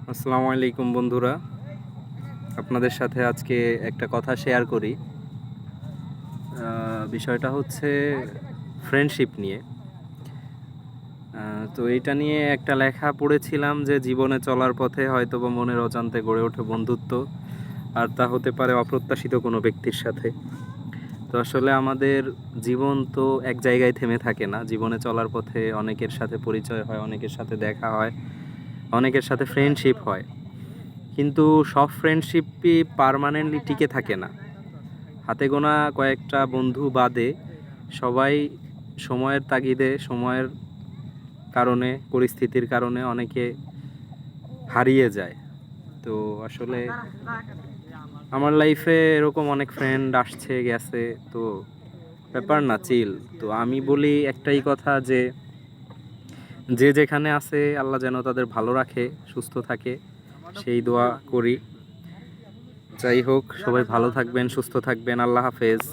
আসসালামু আলাইকুম বন্ধুরা, আপনাদের সাথে আজকে একটা কথা শেয়ার করি। বিষয়টা হচ্ছে ফ্রেন্ডশিপ নিয়ে। তো এইটা নিয়ে একটা লেখা পড়েছিলাম যে জীবনে চলার পথে হয়তোবা মনের অজান্তে গড়ে ওঠে বন্ধুত্ব, আর তা হতে পারে অপ্রত্যাশিত কোনো ব্যক্তির সাথে। তো আসলে আমাদের জীবন তো এক জায়গায় থেমে থাকে না। জীবনে চলার পথে অনেকের সাথে পরিচয় হয়, অনেকের সাথে দেখা হয়, অনেকের সাথে ফ্রেন্ডশিপ হয়, কিন্তু সব ফ্রেন্ডশিপই পার্মানেন্টলি টিকে থাকে না। হাতে গোনা কয়েকটা বন্ধু বাদে সবাই সময়ের তাগিদে, সময়ের কারণে, পরিস্থিতির কারণে অনেকে হারিয়ে যায়। তো আসলে আমার লাইফে এরকম অনেক ফ্রেন্ড আসছে গেছে, তো ব্যাপার না, চিল। তো আমি বলি একটাই কথা, যে যে যেখানে আছে আল্লাহ যেন তাদের ভালো রাখে, সুস্থ থাকে, সেই দোয়া করি। যাই হোক, সবাই ভালো থাকবেন, সুস্থ থাকবেন। আল্লাহ হাফেজ।